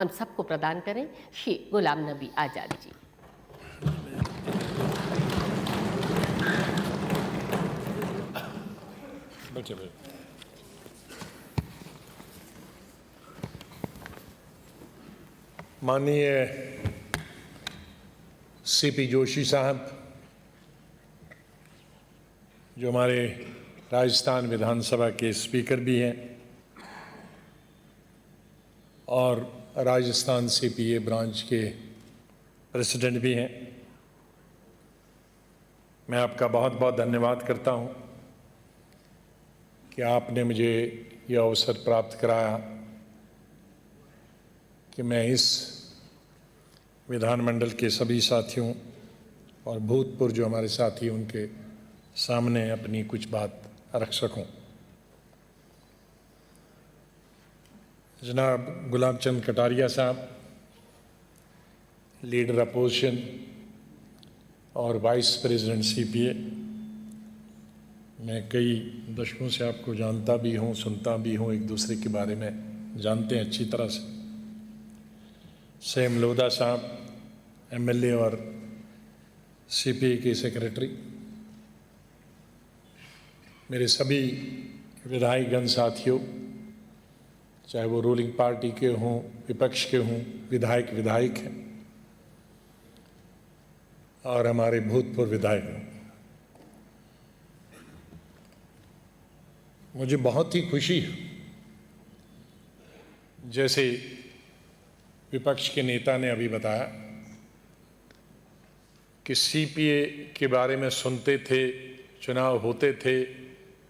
हम सबको प्रदान करें श्री गुलाम नबी आज़ाद जी। बैठे बैठे। माननीय सीपी जोशी साहब, जो हमारे राजस्थान विधानसभा के स्पीकर भी हैं और राजस्थान सीपीए ब्रांच के प्रेसिडेंट भी हैं, मैं आपका बहुत बहुत धन्यवाद करता हूं कि आपने मुझे यह अवसर प्राप्त कराया कि मैं इस विधानमंडल के सभी साथियों और भूतपूर्व जो हमारे साथी उनके सामने अपनी कुछ बात रख सकूं। जनाब गुलाब चंद कटारिया साहब, लीडर अपोजिशन और वाइस प्रेसिडेंट सीपीए, मैं कई दशकों से आपको जानता भी हूँ, सुनता भी हूँ, एक दूसरे के बारे में जानते हैं अच्छी तरह से। सैम लोधा साहब, एमएलए और सीपीए के सेक्रेटरी, मेरे सभी विधायकगण साथियों, चाहे वो रूलिंग पार्टी के हों, विपक्ष के हों, विधायक हैं और हमारे भूतपूर्व विधायक हैं, मुझे बहुत ही खुशी है, जैसे विपक्ष के नेता ने अभी बताया कि सीपीए के बारे में सुनते थे, चुनाव होते थे,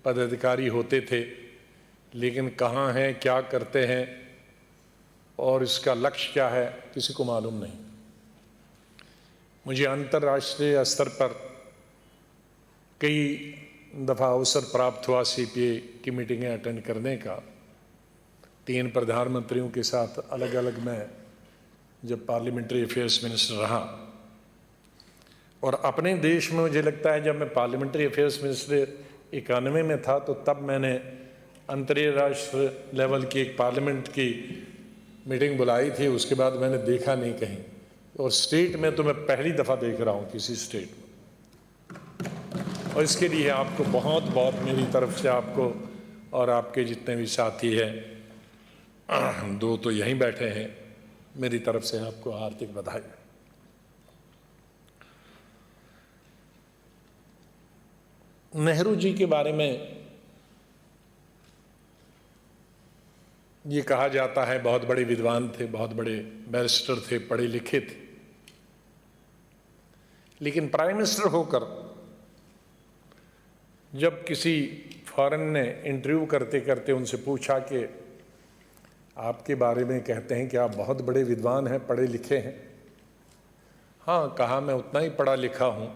पदाधिकारी होते थे, लेकिन कहाँ हैं, क्या करते हैं और इसका लक्ष्य क्या है, किसी को मालूम नहीं। मुझे अंतर्राष्ट्रीय स्तर पर कई दफ़ा अवसर प्राप्त हुआ सीपीए की मीटिंगें अटेंड करने का। 3 प्रधानमंत्रियों के साथ अलग अलग मैं जब पार्लियामेंट्री अफेयर्स मिनिस्टर रहा, और अपने देश में मुझे लगता है जब मैं पार्लियामेंट्री अफेयर्स मिनिस्टर 91 में था, तो तब मैंने अंतर्राष्ट्रीय लेवल की एक पार्लियामेंट की मीटिंग बुलाई थी। उसके बाद मैंने देखा नहीं कहीं, और स्टेट में तो मैं पहली दफ़ा देख रहा हूँ किसी स्टेट में, और इसके लिए आपको बहुत बहुत मेरी तरफ से आपको और आपके जितने भी साथी हैं, 2 तो यहीं बैठे हैं, मेरी तरफ से आपको हार्दिक बधाई। नेहरू जी के बारे में ये कहा जाता है बहुत बड़े विद्वान थे, बहुत बड़े बैरिस्टर थे, पढ़े लिखे थे, लेकिन प्राइम मिनिस्टर होकर जब किसी फॉरेन ने इंटरव्यू करते करते उनसे पूछा कि आपके बारे में कहते हैं कि आप बहुत बड़े विद्वान हैं, पढ़े लिखे हैं। हाँ, कहा मैं उतना ही पढ़ा लिखा हूँ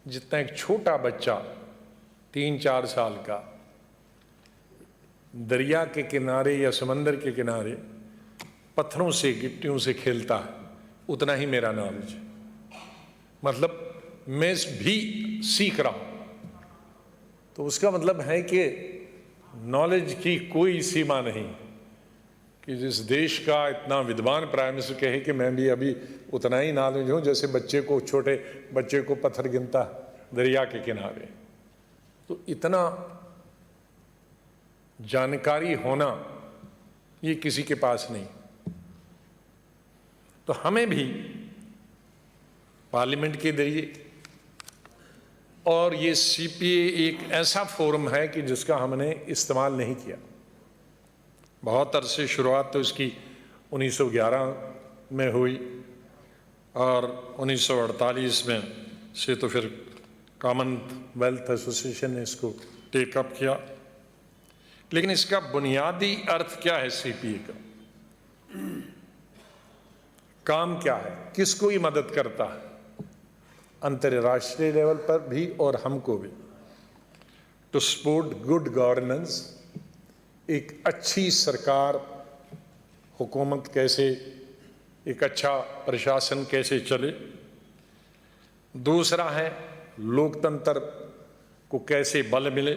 जितना एक छोटा बच्चा 3-4 साल का दरिया के किनारे या समंदर के किनारे पत्थरों से, गिट्टियों से खेलता है, उतना ही मेरा नॉलेज है। मतलब मैं भी सीख रहा हूँ, तो उसका मतलब है कि नॉलेज की कोई सीमा नहीं कि जिस देश का इतना विद्वान प्राइम मिनिस्टर कहे कि मैं भी अभी उतना ही नॉलेज हूँ जैसे बच्चे को, छोटे बच्चे को पत्थर गिनता दरिया के किनारे। तो इतना जानकारी होना ये किसी के पास नहीं। तो हमें भी पार्लियामेंट के जरिए, और ये सीपीए एक ऐसा फोरम है कि जिसका हमने इस्तेमाल नहीं किया। बहुत अरसे शुरुआत तो इसकी 1911 में हुई और 1948 में से तो फिर कॉमनवेल्थ एसोसिएशन ने इसको टेकअप किया। लेकिन इसका बुनियादी अर्थ क्या है सीपीए का, काम क्या है, किसको ये मदद करता है अंतर्राष्ट्रीय लेवल पर भी और हमको भी। टू सपोर्ट गुड गवर्नेंस, एक अच्छी सरकार, हुकूमत कैसे, एक अच्छा प्रशासन कैसे चले। दूसरा है लोकतंत्र को कैसे बल मिले,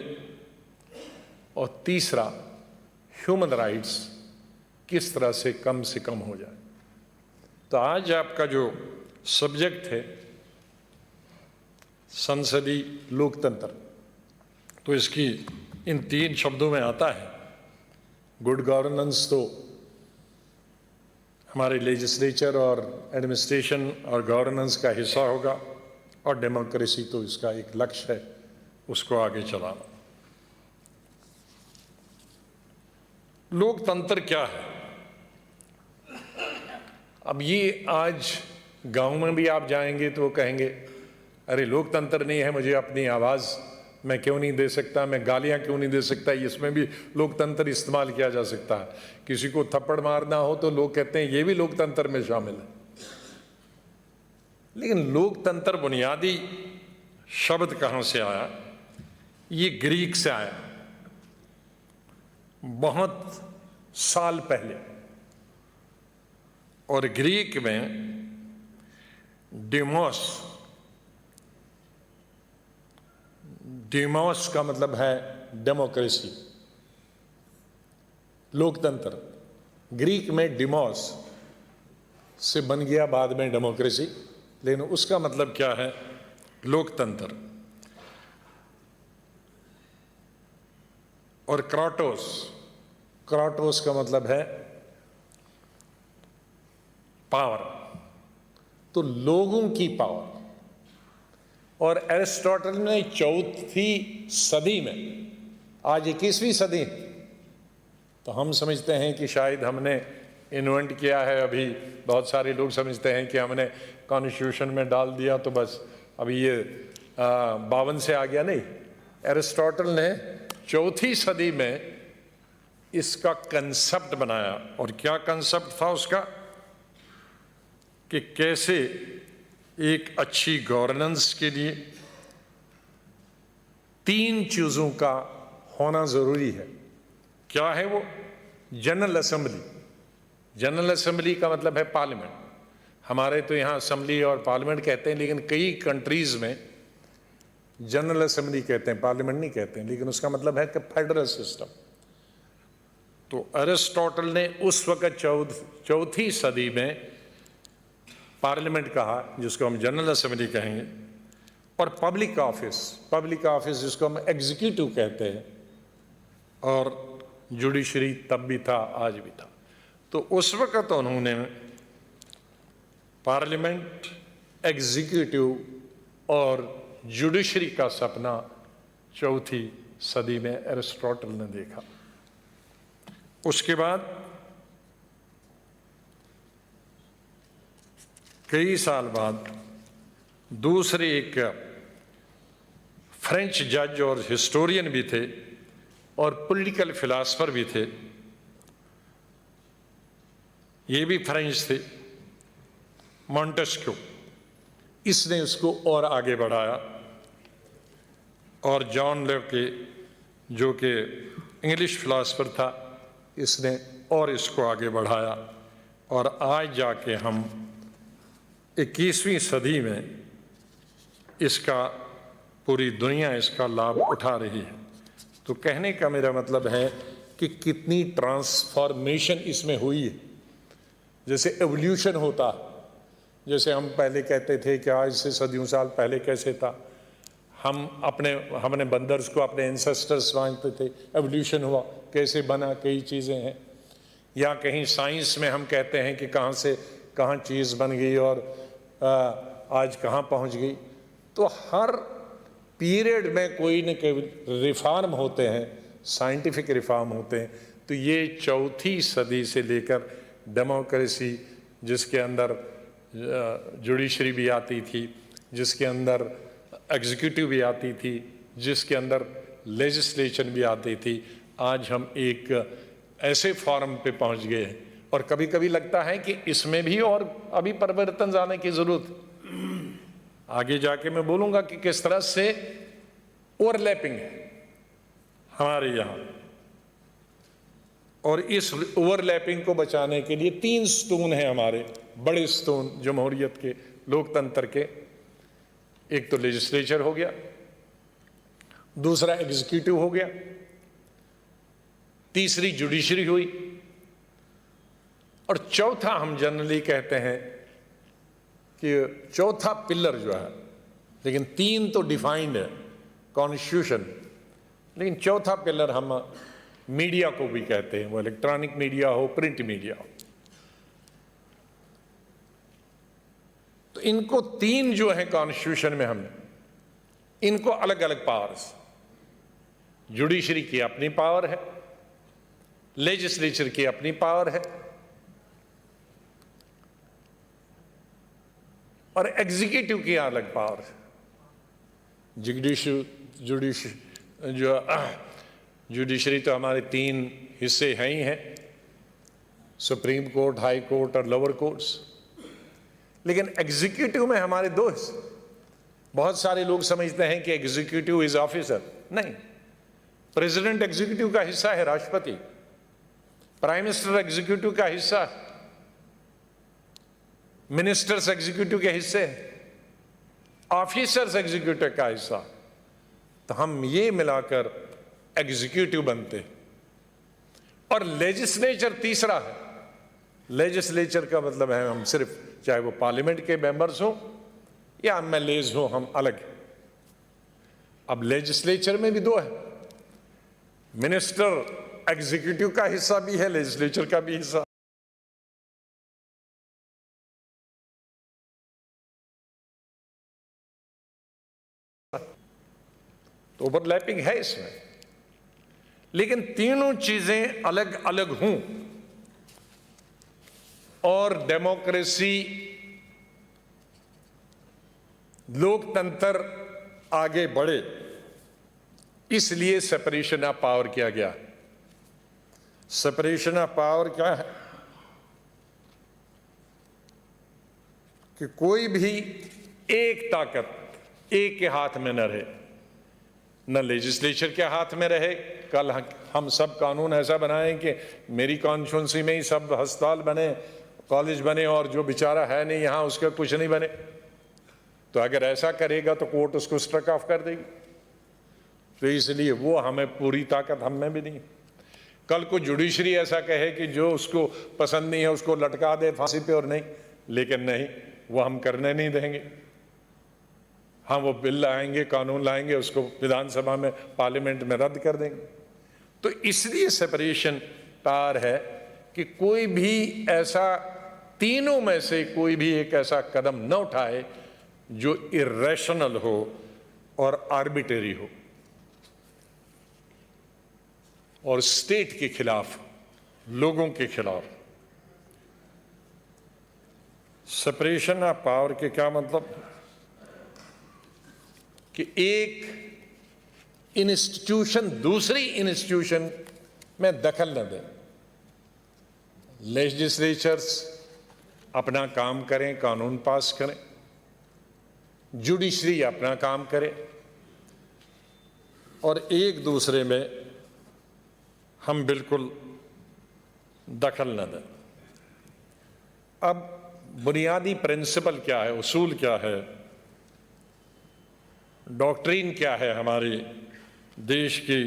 और तीसरा ह्यूमन राइट्स किस तरह से कम हो जाए। तो आज आपका जो सब्जेक्ट है संसदीय लोकतंत्र, तो इसकी इन 3 शब्दों में आता है। गुड गवर्नेंस तो हमारे लेजिस्लेचर और एडमिनिस्ट्रेशन और गवर्नेंस का हिस्सा होगा, और डेमोक्रेसी तो इसका एक लक्ष्य है, उसको आगे चलाना। लोकतंत्र क्या है? अब ये आज गांव में भी आप जाएंगे तो वो कहेंगे अरे लोकतंत्र नहीं है, मुझे अपनी आवाज़ मैं क्यों नहीं दे सकता, मैं गालियां क्यों नहीं दे सकता, इसमें भी लोकतंत्र इस्तेमाल किया जा सकता है। किसी को थप्पड़ मारना हो तो लोग कहते हैं ये भी लोकतंत्र में शामिल है। लेकिन लोकतंत्र बुनियादी शब्द कहाँ से आया? ये ग्रीक से आया, बहुत साल पहले। और ग्रीक में डेमोस का मतलब है डेमोक्रेसी, लोकतंत्र। ग्रीक में डिमोस से बन गया बाद में डेमोक्रेसी, लेकिन उसका मतलब क्या है? लोकतंत्र। और क्राटोस का मतलब है पावर, तो लोगों की पावर। और एरिस्टोटल ने 4वीं सदी में, आज 21वीं सदी, तो हम समझते हैं कि शायद हमने इन्वेंट किया है। अभी बहुत सारे लोग समझते हैं कि हमने कॉन्स्टिट्यूशन में डाल दिया तो बस अभी ये 52 से आ गया। नहीं, एरिस्टोटल ने 4वीं सदी में इसका कंसेप्ट बनाया। और क्या कंसेप्ट था उसका? कि कैसे एक अच्छी गवर्नेंस के लिए 3 चीजों का होना जरूरी है। क्या है वो? General assembly. जनरल असेंबली का मतलब है पार्लियामेंट। हमारे तो यहाँ असेंबली और पार्लियामेंट कहते हैं, लेकिन कई कंट्रीज में जनरल असेंबली कहते हैं, पार्लियामेंट नहीं कहते हैं। लेकिन उसका मतलब है कि फेडरल सिस्टम। तो अरिस्टोटल ने उस वक्त 4वीं सदी में पार्लियामेंट कहा, जिसको हम जनरल असेंबली कहेंगे, और पब्लिक ऑफिस जिसको हम एग्जीक्यूटिव कहते हैं, और जुडिशरी तब भी था, आज भी था। तो उस वक्त उन्होंने पार्लियामेंट, एग्जीक्यूटिव और जुडिशरी का सपना 4वीं सदी में एरिस्टोटल ने देखा। उसके बाद कई साल बाद दूसरे एक फ्रेंच जज और हिस्टोरियन भी थे और पॉलिटिकल फिलासफर भी थे, ये भी फ्रेंच थे, मॉन्टेस्क्यू। इसने उसको और आगे बढ़ाया। और जॉन लॉक के, जो कि इंग्लिश फिलासफर था, इसने और इसको आगे बढ़ाया। और आज जाके हम 21वीं सदी में इसका, पूरी दुनिया इसका लाभ उठा रही है। तो कहने का मेरा मतलब है कि कितनी ट्रांसफॉर्मेशन इसमें हुई है। जैसे एवोल्यूशन होता, जैसे हम पहले कहते थे कि आज से सदियों साल पहले कैसे था, हमने बंदर्स को अपने एंसेस्टर्स मानते थे, एवोल्यूशन हुआ, कैसे बना, कई चीज़ें हैं। या कहीं साइंस में हम कहते हैं कि कहाँ से कहाँ चीज़ बन गई और आज कहाँ पहुँच गई। तो हर पीरियड में कोई न कोई रिफॉर्म होते हैं, साइंटिफिक रिफॉर्म होते हैं। तो ये 4वीं सदी से लेकर डेमोक्रेसी, जिसके अंदर जुडिशरी भी आती थी, जिसके अंदर एग्जीक्यूटिव भी आती थी, जिसके अंदर लेजिस्लेशन भी आती थी, आज हम एक ऐसे फॉर्म पे पहुंच गए हैं। और कभी कभी लगता है कि इसमें भी और अभी परिवर्तन लाने की जरूरत। आगे जाके मैं बोलूंगा कि किस तरह से ओवरलैपिंग है हमारे यहाँ। और इस ओवरलैपिंग को बचाने के लिए 3 स्टोन हैं हमारे बड़े स्टोन जमहूरियत के, लोकतंत्र के। एक तो लेजिस्लेचर हो गया, दूसरा एग्जीक्यूटिव हो गया, तीसरी जुडिशरी हुई, और चौथा हम जनरली कहते हैं कि चौथा पिलर जो है, लेकिन तीन तो डिफाइंड है कॉन्स्टिट्यूशन, लेकिन चौथा पिलर हम मीडिया को भी कहते हैं, वो इलेक्ट्रॉनिक मीडिया हो, प्रिंट मीडिया हो। तो इनको तीन जो है कॉन्स्टिट्यूशन में हमने इनको अलग अलग पावर्स, जुडिशरी की अपनी पावर है, लेजिस्लेचर की अपनी पावर है और एग्जीक्यूटिव की अलग पावर है। जुडिशरी तो हमारे तीन हिस्से हैं ही हैं, सुप्रीम कोर्ट, हाई कोर्ट और लोअर कोर्ट्स। लेकिन एग्जीक्यूटिव में हमारे दो हिस्से। बहुत सारे लोग समझते हैं कि एग्जीक्यूटिव इज ऑफिसर, नहीं। प्रेसिडेंट एग्जीक्यूटिव का हिस्सा है, राष्ट्रपति, प्राइम मिनिस्टर एग्जीक्यूटिव का हिस्सा है, मिनिस्टर्स एग्जीक्यूटिव के हिस्से हैं, ऑफिसर्स एग्जीक्यूटिव का हिस्सा। तो हम ये मिलाकर एग्जीक्यूटिव बनते हैं। और लेजिस्लेचर तीसरा है। लेजिस्लेचर का मतलब है हम सिर्फ, चाहे वो पार्लियामेंट के मेंबर्स हो या एमएलएज हो, हम अलग हैं। अब लेजिस्लेचर में भी दो है, मिनिस्टर एग्जीक्यूटिव का हिस्सा भी है, लेजिस्लेचर का भी हिस्सा। तो ओवरलैपिंग है इसमें, लेकिन तीनों चीजें अलग अलग हों और डेमोक्रेसी, लोकतंत्र आगे बढ़े, इसलिए सेपरेशन ऑफ पावर किया गया। सेपरेशन ऑफ पावर क्या है कि कोई भी एक ताकत एक के हाथ में न रहे, न लेजिस्लेचर के हाथ में रहे। कल हम सब कानून ऐसा बनाएं कि मेरी कॉन्स्टिट्यूंसी में ही सब अस्पताल बने, कॉलेज बने, और जो बेचारा है नहीं यहां उसका कुछ नहीं बने। तो अगर ऐसा करेगा तो कोर्ट उसको स्ट्रक ऑफ कर देगी। तो इसलिए वो हमें पूरी ताकत हम में भी नहीं। कल को जुडिशरी ऐसा कहे कि जो उसको पसंद नहीं है उसको लटका दे फांसी पे, और नहीं, लेकिन नहीं, वो हम करने नहीं देंगे। हम वो बिल लाएंगे, कानून लाएंगे, उसको विधानसभा में, पार्लियामेंट में रद्द कर देंगे। तो इसलिए सेपरेशन पावर है कि कोई भी ऐसा, तीनों में से कोई भी एक ऐसा कदम न उठाए जो इरेशनल हो और आर्बिट्रेरी हो और स्टेट के खिलाफ, लोगों के खिलाफ। सेपरेशन ऑफ पावर के क्या मतलब कि एक इंस्टीट्यूशन दूसरी इंस्टीट्यूशन में दखल न दे। लेजिस्लेचर्स अपना काम करें, कानून पास करें, जुडिशरी अपना काम करे, और एक दूसरे में हम बिल्कुल दखल न दें। अब बुनियादी प्रिंसिपल क्या है, उसूल क्या है, डॉक्ट्रिन क्या है हमारे देश की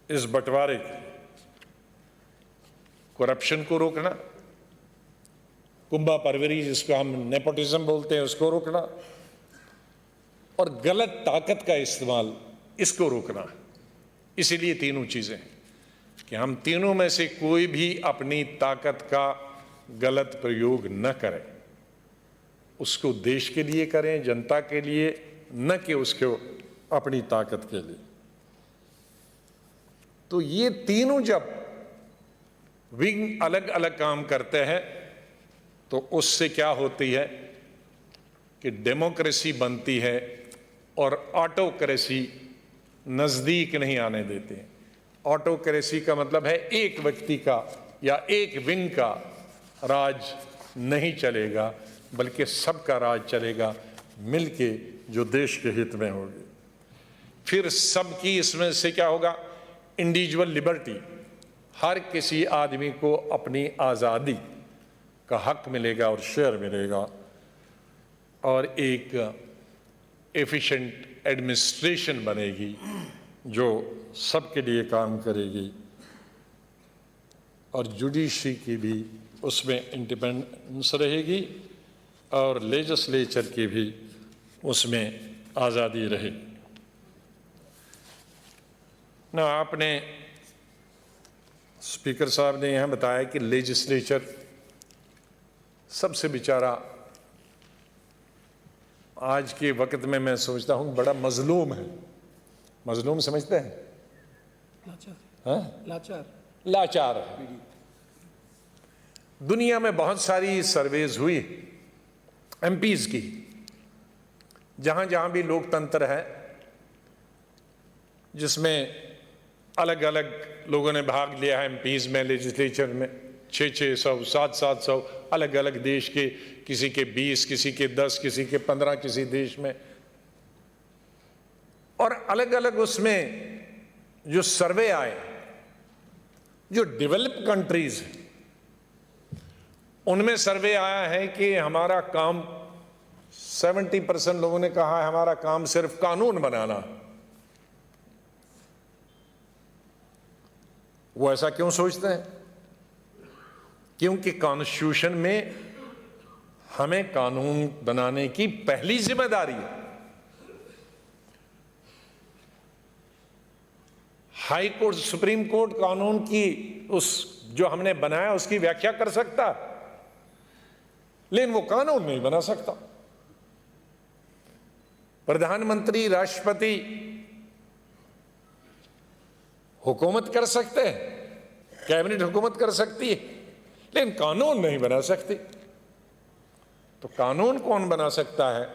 इस बंटवारे की? करप्शन को रोकना, कुंभा परवरी जिसको हम नेपोटिज्म बोलते हैं उसको रोकना, और गलत ताकत का इस्तेमाल इसको रोकना। इसीलिए तीनों चीजें कि हम तीनों में से कोई भी अपनी ताकत का गलत प्रयोग न करें, उसको देश के लिए करें, जनता के लिए, न कि उसको अपनी ताकत के लिए। तो ये तीनों जब विंग अलग अलग काम करते हैं तो उससे क्या होती है कि डेमोक्रेसी बनती है और ऑटोक्रेसी नजदीक नहीं आने देते। ऑटोक्रेसी का मतलब है एक व्यक्ति का या एक विंग का राज नहीं चलेगा, बल्कि सबका राज चलेगा मिलके, जो देश के हित में होगी। फिर सबकी इसमें से क्या होगा, इंडिविजुअल लिबर्टी, हर किसी आदमी को अपनी आज़ादी का हक मिलेगा और शेयर मिलेगा, और एक एफिशिएंट एडमिनिस्ट्रेशन बनेगी जो सबके लिए काम करेगी। और जुडिशरी की भी उसमें इंडिपेंडेंस रहेगी और लेजिस्लेचर की भी उसमें आज़ादी रहेगी। ना आपने स्पीकर साहब ने यहाँ बताया कि लेजिस्लेचर सबसे बेचारा आज के वक्त में मैं सोचता हूँ बड़ा मजलूम है। मजलूम समझते हैं? लाचार लाचार है। दुनिया में बहुत सारी सर्वेज हुई एमपीज की, जहां जहां भी लोकतंत्र है, जिसमें अलग अलग लोगों ने भाग लिया है एमपीज में, लेजिस्लेचर में 600, 700 अलग अलग देश के, किसी के 20, किसी के 10, किसी के 15 किसी देश में, और अलग अलग उसमें जो सर्वे आए, जो डेवलप कंट्रीज हैं उनमें सर्वे आया है कि हमारा काम 70% लोगों ने कहा है हमारा काम सिर्फ कानून बनाना। वो ऐसा क्यों सोचते हैं? क्योंकि कॉन्स्टिट्यूशन में हमें कानून बनाने की पहली जिम्मेदारी है। हाई कोर्ट, सुप्रीम कोर्ट कानून की उस जो हमने बनाया उसकी व्याख्या कर सकता, लेकिन वो कानून नहीं बना सकता। प्रधानमंत्री, राष्ट्रपति हुकूमत कर सकते हैं, कैबिनेट हुकूमत कर सकती है, लेकिन कानून नहीं बना सकती। तो कानून कौन बना सकता है?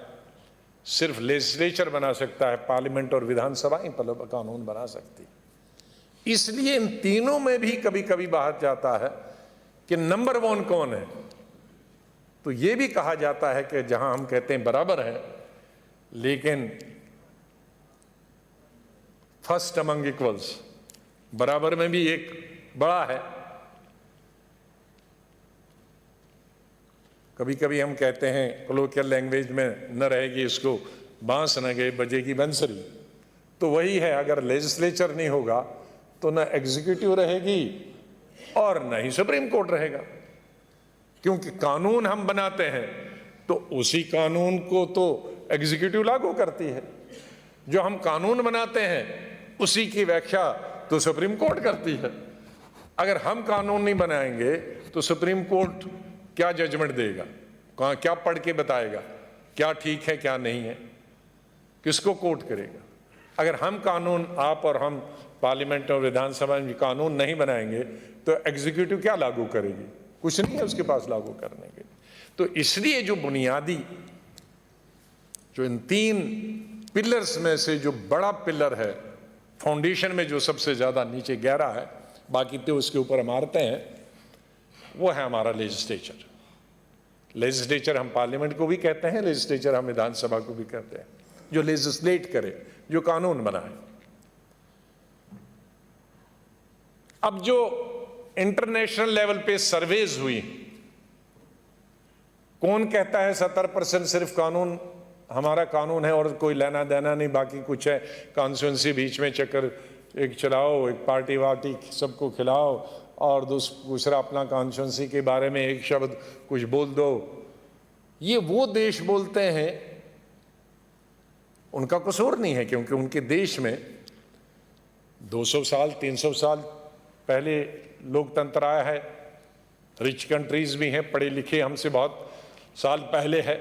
सिर्फ लेजिस्लेचर बना सकता है, पार्लियामेंट और विधानसभा ही कानून बना सकती। इसलिए इन तीनों में भी कभी कभी बात जाता है कि नंबर वन कौन है। तो यह भी कहा जाता है कि जहां हम कहते हैं बराबर है, लेकिन फर्स्ट अमंग इक्वल्स, बराबर में भी एक बड़ा है। कभी कभी हम कहते हैं कोलोकियल लैंग्वेज में न रहेगी इसको बांस न गए बजेगी बंसरी, तो वही है। अगर लेजिस्लेचर नहीं होगा तो न एग्जीक्यूटिव रहेगी और न ही सुप्रीम कोर्ट रहेगा, क्योंकि कानून हम बनाते हैं तो उसी कानून को तो एग्जीक्यूटिव लागू करती है। जो हम कानून बनाते हैं उसी की व्याख्या तो सुप्रीम कोर्ट करती है। अगर हम कानून नहीं बनाएंगे तो सुप्रीम कोर्ट क्या जजमेंट देगा? क्या पढ़ के बताएगा क्या ठीक है क्या नहीं है? किसको कोर्ट करेगा? अगर हम कानून, आप और हम पार्लियामेंट और विधानसभा में कानून नहीं बनाएंगे तो एग्जीक्यूटिव क्या लागू करेगी? कुछ नहीं है उसके पास लागू करने के लिए। तो इसलिए जो बुनियादी, जो इन तीन पिलर्स में से जो बड़ा पिलर है, फाउंडेशन में जो सबसे ज्यादा नीचे गहरा है, बाकी तो उसके ऊपर इमारतें हैं, वो है हमारा लेजिस्लेचर। लेजिस्लेचर हम पार्लियामेंट को भी कहते हैं, लेजिस्लेचर हम विधानसभा को भी कहते हैं, जो लेजिस्लेट करे, जो कानून बनाए। अब जो इंटरनेशनल लेवल पे सर्वेज हुई, कौन कहता है 70% सिर्फ कानून, हमारा कानून है और कोई लेना देना नहीं, बाकी कुछ है, कॉन्स्टिट्यूंसी बीच में चक्कर एक चलाओ, एक पार्टी वार्टी सबको खिलाओ और दूसरा अपना कॉन्स्टिट्यूंसी के बारे में एक शब्द कुछ बोल दो। ये वो देश बोलते हैं, उनका कसूर नहीं है, क्योंकि उनके देश में 200 साल 300 साल पहले लोकतंत्र आया है। रिच कंट्रीज भी हैं, पढ़े लिखे हमसे बहुत साल पहले है।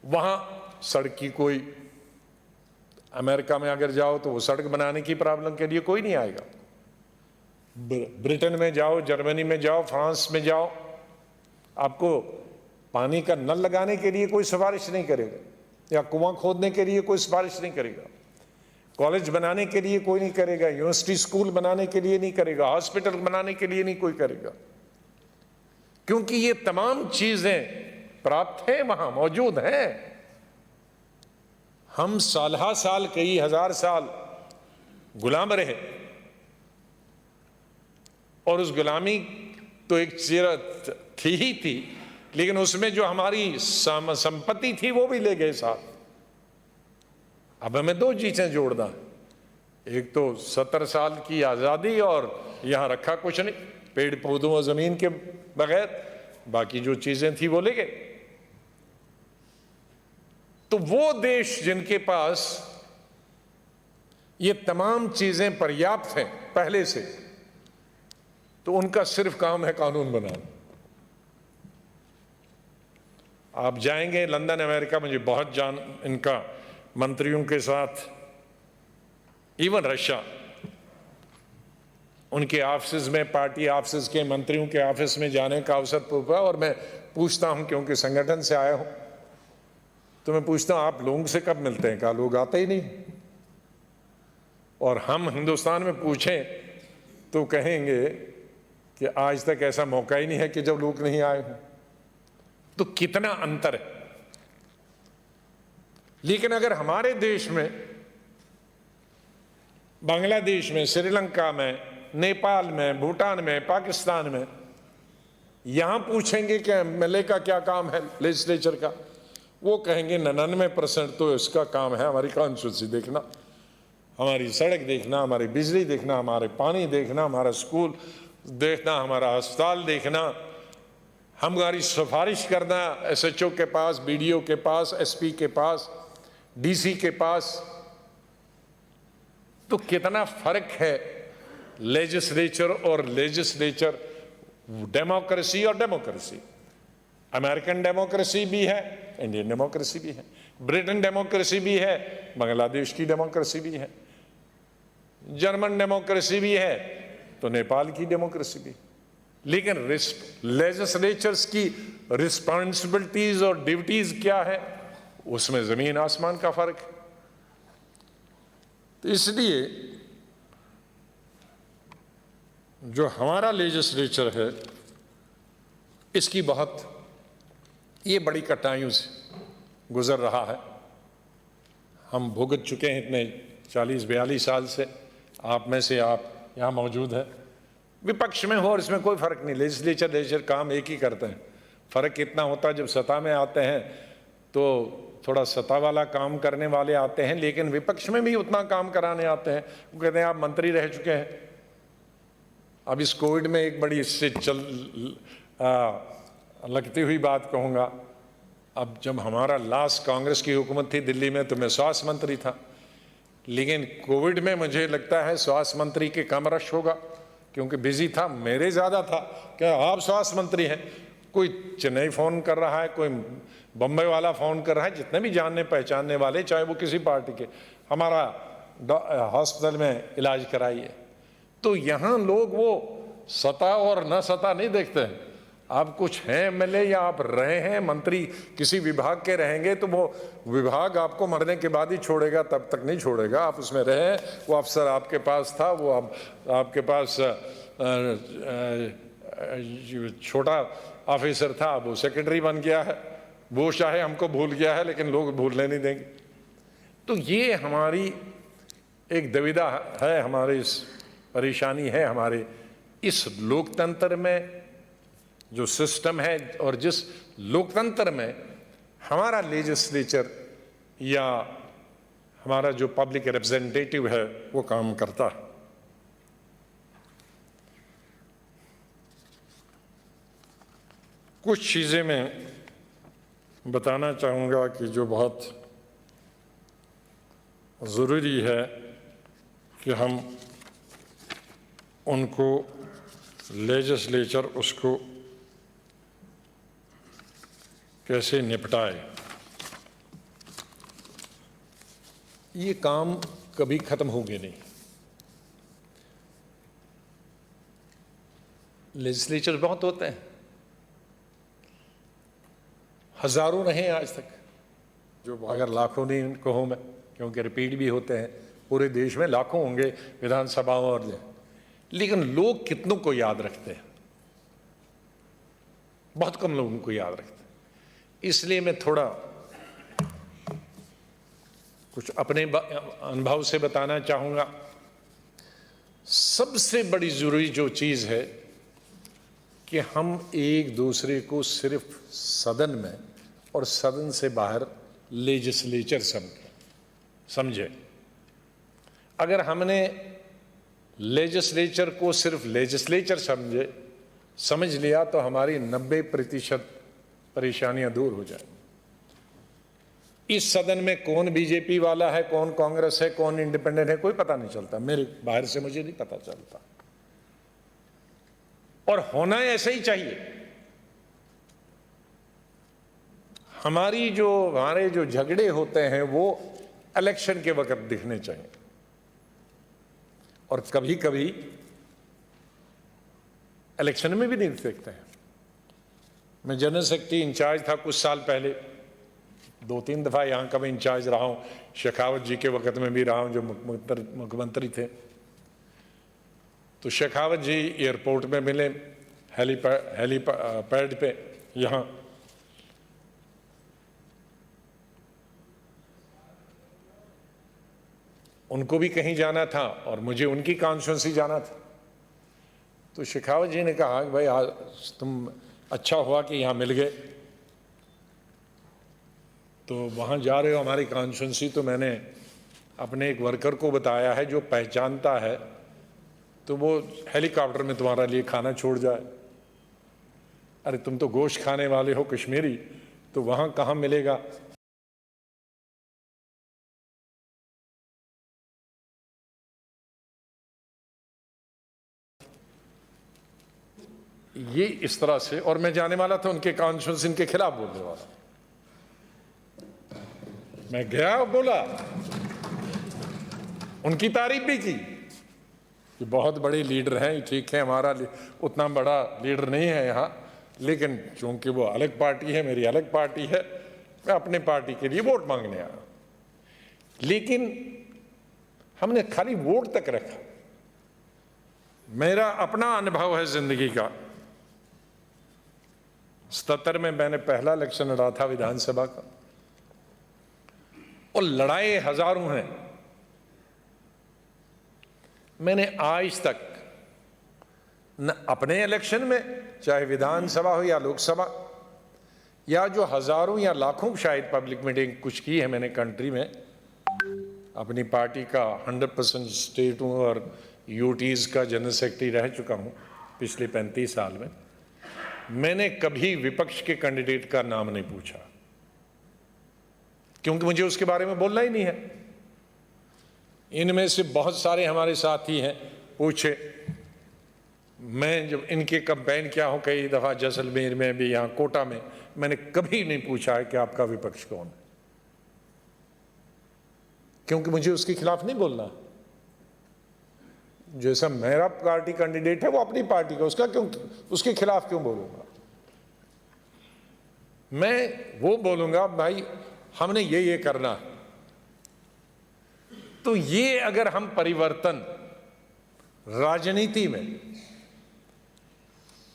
वहां सड़क की कोई, अमेरिका में अगर जाओ तो वो सड़क बनाने की प्रॉब्लम के लिए कोई नहीं आएगा। ब्रिटेन में जाओ, जर्मनी में जाओ, फ्रांस में जाओ, आपको पानी का नल लगाने के लिए कोई सिफारिश नहीं करेगा, या कुआं खोदने के लिए कोई सिफारिश नहीं करेगा, कॉलेज बनाने के लिए कोई नहीं करेगा, यूनिवर्सिटी स्कूल बनाने के लिए नहीं करेगा, हॉस्पिटल बनाने के लिए नहीं कोई करेगा, क्योंकि ये तमाम चीजें प्राप्त है, वहां मौजूद हैं। हम साल कई हजार साल गुलाम रहे, और उस गुलामी तो एक चीज थी ही थी, लेकिन उसमें जो हमारी संपत्ति थी वो भी ले गए साथ। अब हमें दो चीजें जोड़ना, एक तो 70 साल की आज़ादी और यहाँ रखा कुछ नहीं, पेड़ पौधों और ज़मीन के बगैर, बाकी जो चीज़ें थी वो ले गए। तो वो देश जिनके पास ये तमाम चीज़ें पर्याप्त हैं पहले से, तो उनका सिर्फ काम है कानून बनाना। आप जाएंगे लंदन, अमेरिका, मुझे बहुत जान इनका मंत्रियों के साथ, इवन रशिया, उनके ऑफिस में, पार्टी ऑफिस के मंत्रियों के ऑफिस में जाने का अवसर हुआ। और मैं पूछता हूं, क्योंकि संगठन से आया हूं, तो मैं पूछता हूं आप लोगों से कब मिलते हैं? कहा लोग आते ही नहीं। और हम हिंदुस्तान में पूछें तो कहेंगे कि आज तक ऐसा मौका ही नहीं है कि जब लोग नहीं आए हों। तो कितना अंतर है। लेकिन अगर हमारे देश में, बांग्लादेश में, श्रीलंका में, नेपाल में, भूटान में, पाकिस्तान में, यहां पूछेंगे कि एमएलए का क्या काम है, लेजिस्लेचर का, वो कहेंगे 99% तो इसका काम है हमारी कॉन्स्टिट्यूंसी देखना, हमारी सड़क देखना, हमारी बिजली देखना, हमारे पानी देखना, हमारा स्कूल देखना, हमारा अस्पताल देखना, हमारी सिफारिश करना एसएचओ के पास, बीडीओ के पास, एसपी के पास, डीसी के पास। तो कितना फर्क है लेजिस्लेचर और लेजिस्लेचर, डेमोक्रेसी और डेमोक्रेसी। अमेरिकन डेमोक्रेसी भी है, इंडियन डेमोक्रेसी भी है, ब्रिटेन डेमोक्रेसी भी है, बांग्लादेश की डेमोक्रेसी भी है, जर्मन डेमोक्रेसी भी है, तो नेपाल की डेमोक्रेसी भी। लेकिन लेजिस्लेचर्स की रिस्पॉन्सिबिलिटीज और ड्यूटीज क्या है, उसमें जमीन आसमान का फर्क है। तो इसलिए जो हमारा लेजिस्लेचर है, इसकी बहुत ये बड़ी कठिनाइयों से गुजर रहा है। हम भुगत चुके हैं इतने 40-42 साल से। आप में से आप यहाँ मौजूद है, विपक्ष में हो, और इसमें कोई फर्क नहीं, लेजिस्लेचर काम एक ही करते हैं। फर्क इतना होता है जब सत्ता में आते हैं तो थोड़ा सत्ता वाला काम करने वाले आते हैं, लेकिन विपक्ष में भी उतना काम कराने आते हैं। वो कहते हैं आप मंत्री रह चुके हैं। अब इस कोविड में एक बड़ी इससे लगती हुई बात कहूँगा, अब जब हमारा लास्ट कांग्रेस की हुकूमत थी दिल्ली में, तो मैं स्वास्थ्य मंत्री था, लेकिन कोविड में मुझे लगता है स्वास्थ्य मंत्री के कम रश होगा, क्योंकि बिजी था, मेरे ज़्यादा था। क्या आप स्वास्थ्य मंत्री हैं? कोई चेन्नई फ़ोन कर रहा है, कोई बम्बई वाला फ़ोन कर रहा है, जितने भी जानने पहचानने वाले, चाहे वो किसी पार्टी के, हमारा हॉस्पिटल में इलाज कराइए। तो यहाँ लोग वो सत्ता और न सत्ता नहीं देखते हैं। आप कुछ हैं एमएलए या आप रहे हैं मंत्री, किसी विभाग के रहेंगे तो वो विभाग आपको मरने के बाद ही छोड़ेगा, तब तक नहीं छोड़ेगा। आप उसमें रहे, वो अफसर आपके पास था, वो आपके पास छोटा ऑफिसर था, वो सेक्रेटरी बन गया है, वो चाहे हमको भूल गया है, लेकिन लोग भूलने नहीं देंगे। तो ये हमारी एक दुविधा है, हमारी इस परेशानी है हमारे इस लोकतंत्र में जो सिस्टम है, और जिस लोकतंत्र में हमारा लेजिस्लेचर या हमारा जो पब्लिक रिप्रेजेंटेटिव है वो काम करता है। कुछ चीज़ें मैं बताना चाहूँगा कि जो बहुत ज़रूरी है कि हम उनको लेजिस्लेचर उसको कैसे निपटाए। ये काम कभी खत्म होंगे नहीं। लेजिस्लेचर बहुत होते हैं, हजारों रहे आज तक, जो अगर लाखों नहीं कहूँ मैं, क्योंकि रिपीट भी होते हैं, पूरे देश में लाखों होंगे विधानसभाओं और, लेकिन लोग कितनों को याद रखते हैं? बहुत कम लोगों को याद रखते हैं। इसलिए मैं थोड़ा कुछ अपने अनुभव से बताना चाहूँगा। सबसे बड़ी ज़रूरी जो चीज़ है कि हम एक दूसरे को सिर्फ सदन में और सदन से बाहर लेजिस्लेचर समझे। अगर हमने लेजिस्लेचर को सिर्फ लेजिस्लेचर समझ लिया तो हमारी 90% परेशानियां दूर हो जाएंगी। इस सदन में कौन बीजेपी वाला है, कौन कांग्रेस है, कौन इंडिपेंडेंट है, कोई पता नहीं चलता। मेरे बाहर से मुझे नहीं पता चलता, और होना ऐसा ही चाहिए। हमारे जो झगड़े होते हैं वो इलेक्शन के वक्त दिखने चाहिए, और कभी कभी इलेक्शन में भी नहीं दिखते हैं। मैं जनरल सेक्रेटरी इंचार्ज था कुछ साल पहले, 2-3 दफा यहां का मैं इंचार्ज रहा हूं, शेखावत जी के वक्त में भी रहा हूं जो मुख्यमंत्री थे। तो शेखावत जी एयरपोर्ट में मिले, हेलीपैड पे यहां। उनको भी कहीं जाना था और मुझे उनकी कॉन्स्टिट्यूंसी जाना था। तो शेखावत जी ने कहा कि भाई आज तुम अच्छा हुआ कि यहाँ मिल गए, तो वहाँ जा रहे हो हमारी कॉन्स्टिट्यूंसी। तो मैंने अपने एक वर्कर को बताया है जो पहचानता है तो वो हेलीकॉप्टर में तुम्हारे लिए खाना छोड़ जाए। अरे तुम तो गोश्त खाने वाले हो कश्मीरी, तो वहाँ कहाँ मिलेगा। ये इस तरह से, और मैं जाने वाला था उनके कॉन्स्टिट्यूंसी के खिलाफ बोलने वाला। मैं गया, बोला, उनकी तारीफ भी की कि बहुत बड़े लीडर हैं। ठीक है, हमारा उतना बड़ा लीडर नहीं है यहाँ, लेकिन चूंकि वो अलग पार्टी है, मेरी अलग पार्टी है, मैं अपने पार्टी के लिए वोट मांगने आया। लेकिन हमने खाली वोट तक रखा। मेरा अपना अनुभव है जिंदगी का। 77 में मैंने पहला इलेक्शन लड़ा था विधानसभा का, और लड़ाई हजारों हैं। मैंने आज तक न अपने इलेक्शन में, चाहे विधानसभा हो या लोकसभा, या जो हजारों या लाखों शायद पब्लिक मीटिंग कुछ की है मैंने कंट्री में, अपनी पार्टी का 100% स्टेट हूँ और यूटीज का जनरल सेक्रेटरी रह चुका हूँ पिछले 35 साल में। मैंने कभी विपक्ष के कैंडिडेट का नाम नहीं पूछा, क्योंकि मुझे उसके बारे में बोलना ही नहीं है। इनमें से बहुत सारे हमारे साथी हैं, पूछे। मैं जब इनके कैंपेन किया हूं कई दफा, जैसलमेर में भी, यहाँ कोटा में, मैंने कभी नहीं पूछा है कि आपका विपक्ष कौन है, क्योंकि मुझे उसके खिलाफ नहीं बोलना। जैसा मेरा पार्टी कैंडिडेट है वो अपनी पार्टी का, उसके खिलाफ क्यों बोलूंगा। मैं वो बोलूंगा भाई हमने ये करना। तो ये अगर हम परिवर्तन, राजनीति में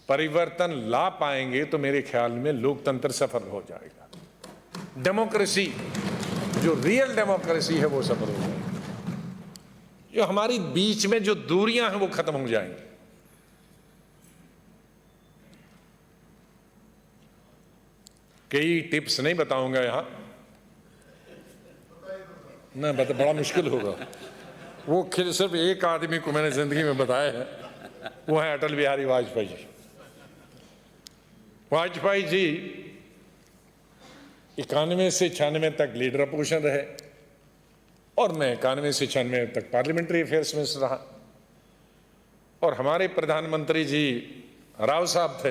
परिवर्तन ला पाएंगे तो मेरे ख्याल में लोकतंत्र सफल हो जाएगा। डेमोक्रेसी, जो रियल डेमोक्रेसी है वो सफल हो जाएगी। जो हमारी बीच में जो दूरियां हैं वो खत्म हो जाएंगी। कई टिप्स नहीं बताऊंगा यहां, ना बड़ा मुश्किल होगा। वो सिर्फ एक आदमी को मैंने जिंदगी में बताया है, वो है अटल बिहारी वाजपेयी जी। वाजपेयी जी 91 से 96 तक लीडर अपोजिशन रहे, और मैं 91 से 96 तक पार्लियामेंट्री अफेयर्स मिनिस्टर रहा। और हमारे प्रधानमंत्री जी राव साहब थे।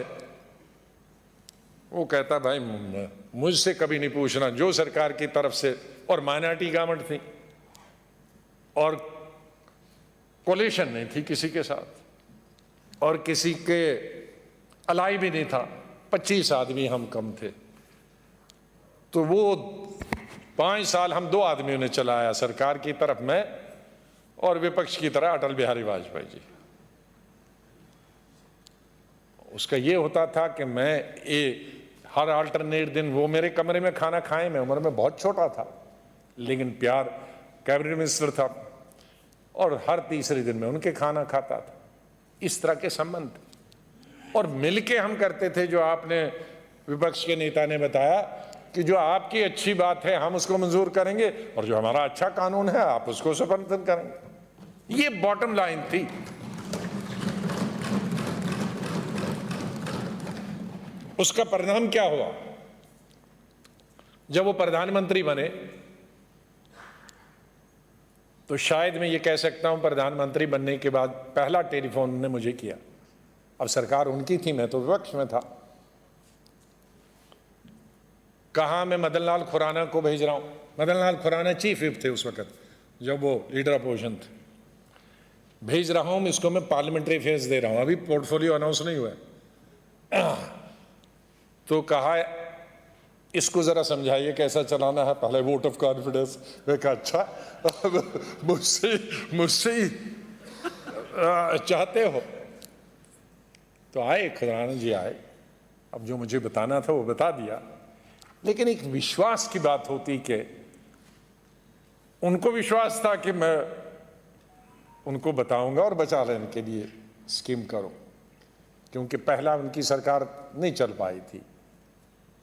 वो कहता भाई मुझसे कभी नहीं पूछना, जो सरकार की तरफ से, और माइनॉरिटी गवर्नमेंट थी और कोलिशन नहीं थी किसी के साथ, और किसी के अलाई भी नहीं था, 25 आदमी हम कम थे। तो वो 5 साल हम 2 आदमियों ने चलाया, सरकार की तरफ मैं और विपक्ष की तरह अटल बिहारी वाजपेयी जी। उसका ये होता था कि मैं हर अल्टरनेट दिन वो मेरे कमरे में खाना खाएं। मैं उम्र में बहुत छोटा था, लेकिन प्यार कैबिनेट मिनिस्टर था, और हर तीसरे दिन में उनके खाना खाता था। इस तरह के संबंध, और मिलके हम करते थे। जो आपने विपक्ष के नेता ने बताया कि जो आपकी अच्छी बात है हम उसको मंजूर करेंगे, और जो हमारा अच्छा कानून है आप उसको समर्थन करेंगे। ये बॉटम लाइन थी। उसका परिणाम क्या हुआ? जब वो प्रधानमंत्री बने तो शायद मैं ये कह सकता हूं प्रधानमंत्री बनने के बाद पहला टेलीफोन उन्होंने मुझे किया। अब सरकार उनकी थी, मैं तो विपक्ष में था। कहा मैं मदन लाल खुराना को भेज रहा हूं। मदन लाल खुराना चीफ विप थे उस वक्त जब वो लीडर अपोजिशन थे। भेज रहा हूं, इसको मैं पार्लियामेंट्री अफेयर्स दे रहा हूं, अभी पोर्टफोलियो अनाउंस नहीं हुआ है। तो कहा इसको जरा समझाइए कैसा चलाना है, पहले वोट ऑफ कॉन्फिडेंस। मैं कहा अच्छा मुझसे ही चाहते हो? तो आए खुराना जी आए, अब जो मुझे बताना था वो बता दिया, लेकिन एक विश्वास की बात होती कि उनको विश्वास था कि मैं उनको बताऊंगा और बचा लेने के लिए स्कीम करूं, क्योंकि पहला उनकी सरकार नहीं चल पाई थी,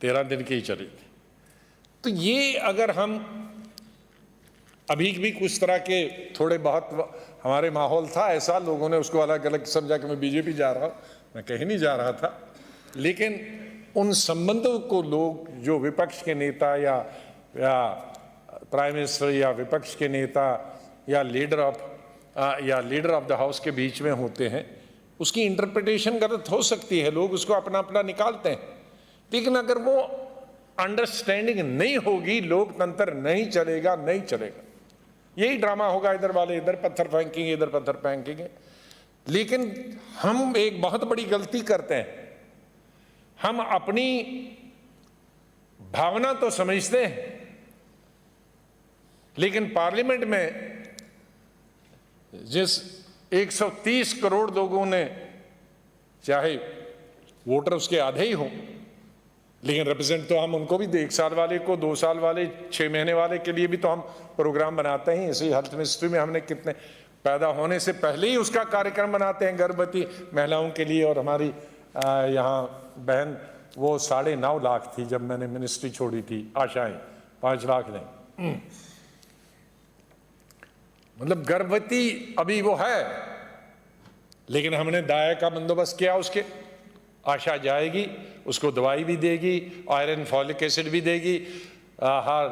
13 दिन की ही चली थी। तो ये अगर हम अभी भी कुछ तरह के थोड़े बहुत हमारे माहौल था ऐसा, लोगों ने उसको अलग अलग समझा कि मैं बीजेपी जा रहा हूं, मैं कहीं नहीं जा रहा था, लेकिन उन संबंधों को लोग जो विपक्ष के नेता या प्राइम मिनिस्टर या विपक्ष के नेता या लीडर ऑफ द हाउस के बीच में होते हैं, उसकी इंटरप्रिटेशन गलत हो सकती है, लोग उसको अपना अपना निकालते हैं। लेकिन अगर वो अंडरस्टैंडिंग नहीं होगी, लोकतंत्र नहीं चलेगा, नहीं चलेगा। यही ड्रामा होगा, इधर वाले इधर पत्थर फेंकेंगे, इधर पत्थर फेंकेंगे। लेकिन हम एक बहुत बड़ी गलती करते हैं, हम अपनी भावना तो समझते हैं, लेकिन पार्लियामेंट में जिस 130 करोड़ लोगों ने, चाहे वोटर उसके आधे ही हों, लेकिन रिप्रेजेंट तो हम उनको भी 1 साल वाले को, 2 साल वाले, 6 महीने वाले के लिए भी तो हम प्रोग्राम बनाते हैं। इसी हेल्थ मिनिस्ट्री में हमने कितने पैदा होने से पहले ही उसका कार्यक्रम बनाते हैं गर्भवती महिलाओं के लिए। और हमारी यहाँ बहन वो 9.5 लाख थी जब मैंने मिनिस्ट्री छोड़ी थी, आशाएं 5 लाख नहीं, मतलब गर्भवती अभी वो है, लेकिन हमने दाया का बंदोबस्त किया। उसके आशा जाएगी, उसको दवाई भी देगी, आयरन फॉलिक एसिड भी देगी, हर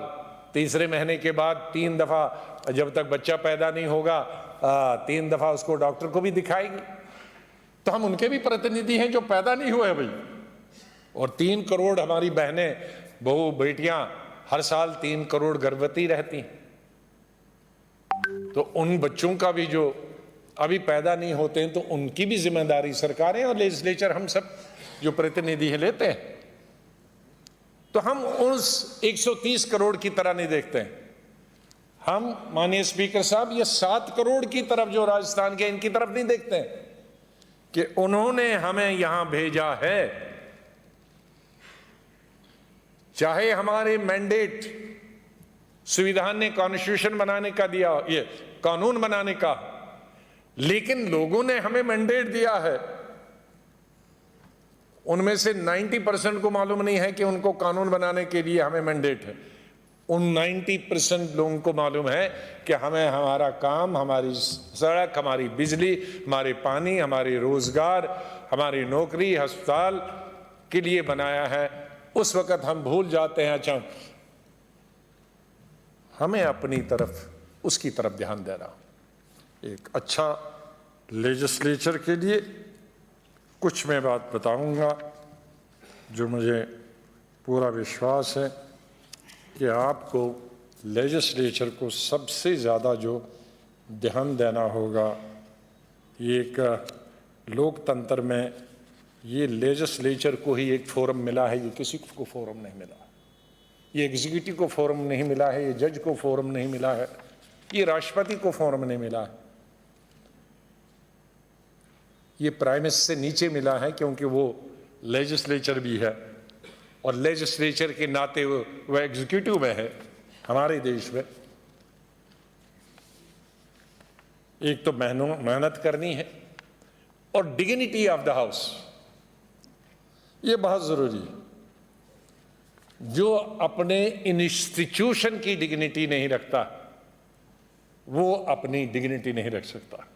तीसरे महीने के बाद 3 दफा, जब तक बच्चा पैदा नहीं होगा 3 दफा उसको डॉक्टर को भी दिखाएगी। तो हम उनके भी प्रतिनिधि हैं जो पैदा नहीं हुए भाई। और 3 करोड़ हमारी बहनें, बहू, बेटियां हर साल 3 करोड़ गर्भवती रहती हैं। तो उन बच्चों का भी जो अभी पैदा नहीं होते हैं, तो उनकी भी जिम्मेदारी सरकारें और लेजिस्लेचर, हम सब जो प्रतिनिधि है लेते हैं। तो हम उस 130 करोड़ की तरह नहीं देखते हैं, हम माननीय स्पीकर साहब ये 7 करोड़ की तरफ जो राजस्थान के, इनकी तरफ नहीं देखते हैं कि उन्होंने हमें यहां भेजा है। चाहे हमारे मैंडेट संविधान ने कॉन्स्टिट्यूशन बनाने का दिया, ये कानून बनाने का, लेकिन लोगों ने हमें मैंडेट दिया है। उनमें से 90% को मालूम नहीं है कि उनको कानून बनाने के लिए हमें मैंडेट है। उन 90% लोगों को मालूम है कि हमें हमारा काम, हमारी सड़क, हमारी बिजली, हमारे पानी, हमारे रोजगार, हमारी नौकरी, अस्पताल के लिए बनाया है। उस वक्त हम भूल जाते हैं, अच्छा हमें अपनी तरफ, उसकी तरफ ध्यान देना। एक अच्छा लेजिस्लेचर के लिए कुछ मैं बात बताऊंगा जो मुझे पूरा विश्वास है कि आपको लेजिस्लेचर को सबसे ज़्यादा जो ध्यान देना होगा, ये एक लोकतंत्र में ये लेजिस्लेचर को ही एक फोरम मिला है, ये किसी को फोरम नहीं मिला। ये एग्जीक्यूटिव को फोरम नहीं मिला है, ये जज को फोरम नहीं मिला है, ये राष्ट्रपति को फोरम नहीं मिला है, ये प्राइम मिनिस्टर से नीचे मिला है, क्योंकि वो लेजिस्लेचर भी है और लेजिस्लेचर के नाते वो एग्जीक्यूटिव में है हमारे देश में। एक तो मेहनत करनी है और डिग्निटी ऑफ द हाउस, ये बहुत जरूरी है। जो अपने इंस्टीट्यूशन की डिग्निटी नहीं रखता, वो अपनी डिग्निटी नहीं रख सकता।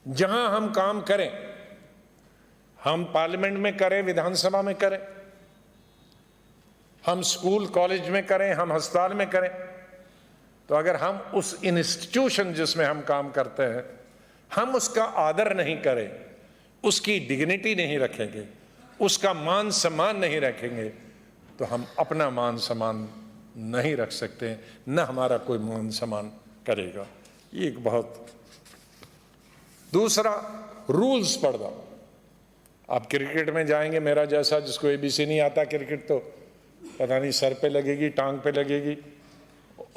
जहां हम काम करें, हम पार्लियामेंट में करें, विधानसभा में करें, हम स्कूल कॉलेज में करें, हम अस्पताल में करें, तो अगर हम उस इंस्टीट्यूशन जिसमें हम काम करते हैं हम उसका आदर नहीं करें, उसकी डिग्निटी नहीं रखेंगे, उसका मान सम्मान नहीं रखेंगे, तो हम अपना मान सम्मान नहीं रख सकते, न हमारा कोई मान सम्मान करेगा। ये एक बहुत। दूसरा, रूल्स पढ़ना। आप क्रिकेट में जाएंगे, मेरा जैसा जिसको एबीसी नहीं आता क्रिकेट, तो पता नहीं सर पे लगेगी, टांग पे लगेगी,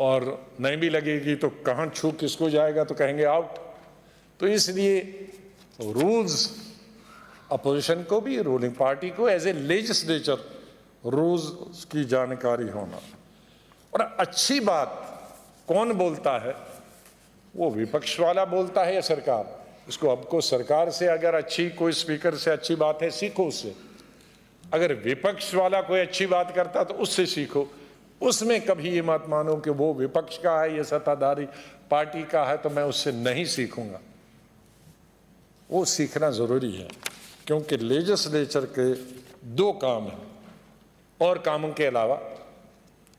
और नहीं भी लगेगी तो कहाँ छू किसको जाएगा तो कहेंगे आउट। तो इसलिए रूल्स अपोजिशन को भी, रूलिंग पार्टी को एज ए लेजिस्लेचर रूल्स की जानकारी होना। और अच्छी बात कौन बोलता है, वो विपक्ष वाला बोलता है या सरकार? इसको आपको सरकार से अगर अच्छी कोई स्पीकर से अच्छी बात है सीखो उससे, अगर विपक्ष वाला कोई अच्छी बात करता तो उससे सीखो। उसमें कभी ये मत मानो कि वो विपक्ष का है, ये सत्ताधारी पार्टी का है तो मैं उससे नहीं सीखूंगा। वो सीखना जरूरी है, क्योंकि लेजिस्लेचर के दो काम हैं, और कामों के अलावा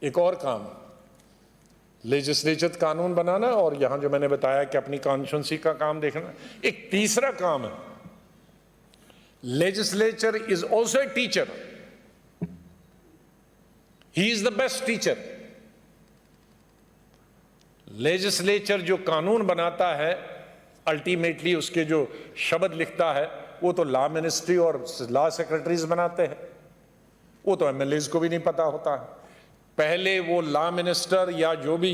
एक और काम, लेजिस्लेचर कानून बनाना, और यहां जो मैंने बताया कि अपनी कॉन्स्टिट्यूंसी का काम देखना। एक तीसरा काम है, legislature is also a teacher, he is the best teacher. Legislature जो कानून बनाता है, अल्टीमेटली उसके जो शब्द लिखता है वो तो लॉ मिनिस्ट्री और लॉ सेक्रेटरीज बनाते हैं, वो तो एमएलएज को भी नहीं पता होता है। पहले वो लॉ मिनिस्टर या जो भी